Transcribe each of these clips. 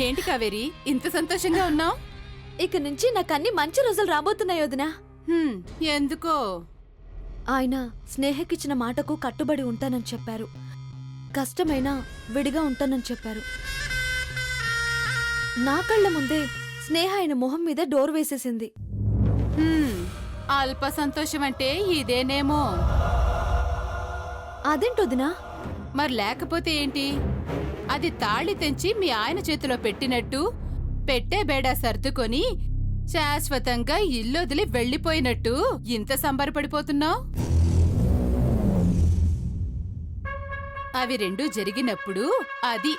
ఏంటి కావేరి ఇంత సంతోషంగా ఉన్నావు? ఇక నుంచి నాకన్ని మంచి రోజులు రాబోతున్నాయి వదినా. ఎందుకో? ఆయన స్నేహకిచ్చిన మాటకు కట్టుబడి ఉంటానని చెప్పారు. కష్టమైనా విడిగా ఉంటానని చెప్పారు. నా కళ్ళ ముందే స్నేహ ఆయన మొహం మీద డోర్ వేసేసింది. అల్ప సంతోషం అంటే ఇదేనేమో. అదేంటొదినా? మరి లేకపోతే ఏంటి? అది తాళి తెంచి మీ ఆయన చేతిలో పెట్టినట్టు పెట్టే బేడా సర్దుకొని శాశ్వతంగా ఇల్లొదిలి వెళ్ళిపోయినట్టు ఇంత సంబరపడిపోతున్నావు? అవి రెండూ జరిగినప్పుడు అది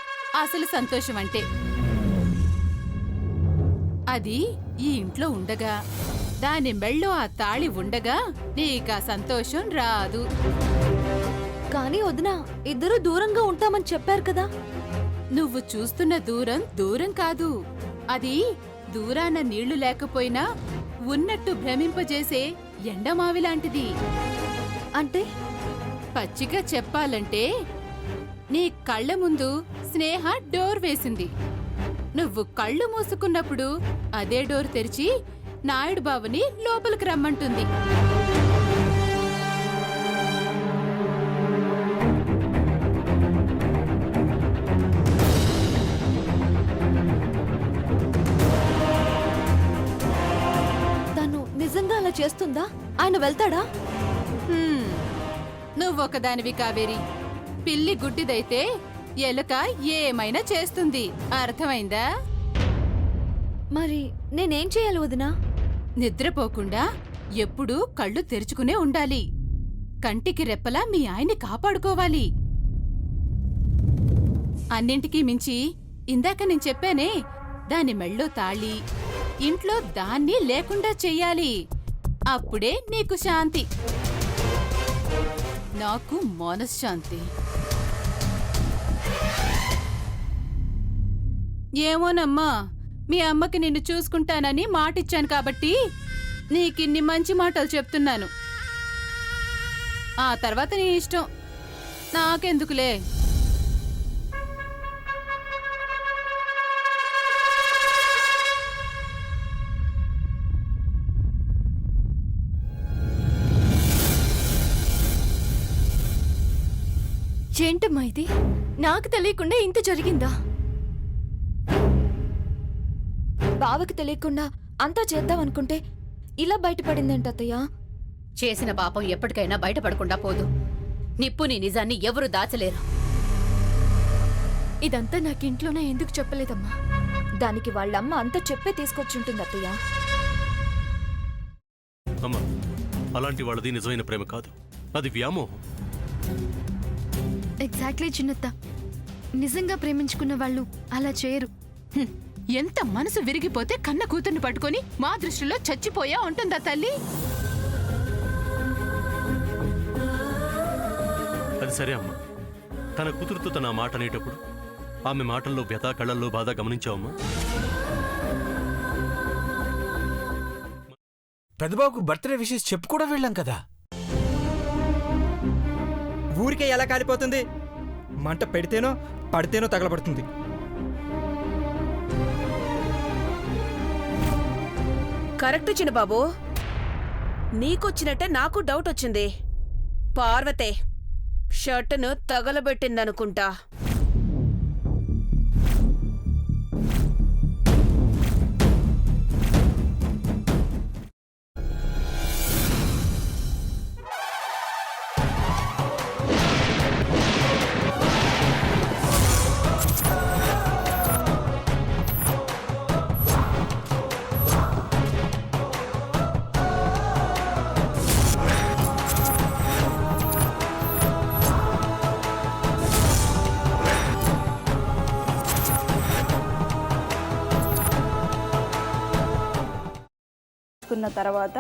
అసలు సంతోషం అంటే. అది ఈ ఇంట్లో ఉండగా, దాని మెళ్ళో ఆ తాళి ఉండగా నీకా సంతోషం రాదు. కానీ వదినా, ఇద్దరు దూరంగా ఉంటామని చెప్పారు కదా. నువ్వు చూస్తున్న దూరం దూరం కాదు. అది దూరాన నీళ్లు లేకపోయినా ఉన్నట్టు భ్రమింపజేసే ఎండమావిలాంటిది. అంటే పచ్చిగా చెప్పాలంటే నీ కళ్ళ ముందు స్నేహ డోర్ వేసింది. నువ్వు కళ్ళు మూసుకున్నప్పుడు అదే డోర్ తెరిచి నాయుడు బావని లోపలికి రమ్మంటుంది. తను నిజంగా అలా చేస్తుందా? ఆయన వెళ్తాడా? నువ్వొకదానివి కావేరి. పిల్లి గుడ్డిదైతే ఎలుక ఏమైనా చేస్తుంది. అర్థమైందా? మరి నేనేం చేయాలి వదినా? నిద్రపోకుండా ఎప్పుడూ కళ్ళు తెరుచుకునే ఉండాలి. కంటికి రెప్పలా మీ ఆయన్ని కాపాడుకోవాలి. అన్నింటికీ మించి ఇందాక నేను చెప్పానే, దాని మెళ్ళో తాళి ఇంట్లో దాన్ని లేకుండా చెయ్యాలి. అప్పుడే నీకు శాంతి, నాకు మనశ్శాంతి. ఏమోనమ్మా, మీ అమ్మకి నిన్ను చూసుకుంటానని మాటిచ్చాను కాబట్టి నీకిన్ని మంచి మాటలు చెప్తున్నాను. ఆ తర్వాత నీ ఇష్టం, నాకెందుకులే. ఏంటమ్మా ఇది? నాకు తెలియకుండా ఇంత జరిగిందా? బావకి తెలియకుండా అంతా చేద్దామనుకుంటే ఇలా బయటపడిందేంటి అత్తయ్య? చేసిన పాపం ఎప్పటికైనా బయటపడకుండా పోదు. నిప్పుని నిజాన్ని ఎవరు దాచలేరు. ఇదంతా నాకింట్లోనే ఎందుకు చెప్పలేదమ్మా? దానికి వాళ్ళమ్మ అంతా చెప్పే తీసుకొచ్చుంటుంది అత్తయ్య. అమ్మా, అలాంటి వాళ్ళది నిజమైన ప్రేమ కాదు, అది వ్యామోహం. ఎగ్జాక్ట్లీ చిన్నత్త. నిజంగా ప్రేమించుకున్న వాళ్ళు అలా చేయరు. ఎంత మనసు విరిగిపోతే కన్న కూతుర్ని పట్టుకొని మా దృష్టిలో చచ్చిపోయా ఉంటుందా తల్లి? అది సరే అమ్మా, తన కూతురుతో తన మాట అనేటప్పుడు ఆమె మాటల్లో వ్యథ, కళ్ళల్లో బాధ గమనించావమ్మా? పెద్దబాబుకు బర్త్డే విషెస్ చెప్పు కూడా వెళ్ళాం కదా. ఊరికే ఎలా కాలిపోతుంది? మంట పెడితేనో పడితేనో తగలబడుతుంది. కరెక్ట్ చిన్నబాబు, నీకొచ్చినట్టే నాకు డౌట్ వచ్చింది. పార్వతే షర్టును తగలబెట్టిందనుకుంటా. తర్వాత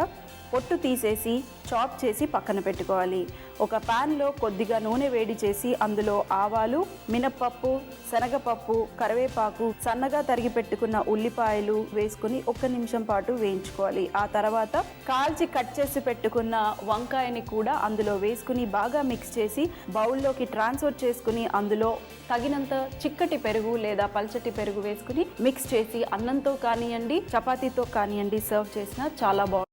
పొట్టు తీసేసి చాప్ చేసి పక్కన పెట్టుకోవాలి. ఒక ప్యాన్లో కొద్దిగా నూనె వేడి చేసి అందులో ఆవాలు, మినప్పప్పు, శనగపప్పు, కరివేపాకు, సన్నగా తరిగి పెట్టుకున్న ఉల్లిపాయలు వేసుకుని 1 నిమిషం పాటు వేయించుకోవాలి. ఆ తర్వాత కాల్చి కట్ చేసి పెట్టుకున్న వంకాయని కూడా అందులో వేసుకుని బాగా మిక్స్ చేసి బౌల్లోకి ట్రాన్స్ఫర్ చేసుకుని అందులో తగినంత చిక్కటి పెరుగు లేదా పల్చటి పెరుగు వేసుకుని మిక్స్ చేసి అన్నంతో కానివ్వండి, చపాతీతో కానివ్వండి సర్వ్ చేసినా చాలా బాగుంటుంది.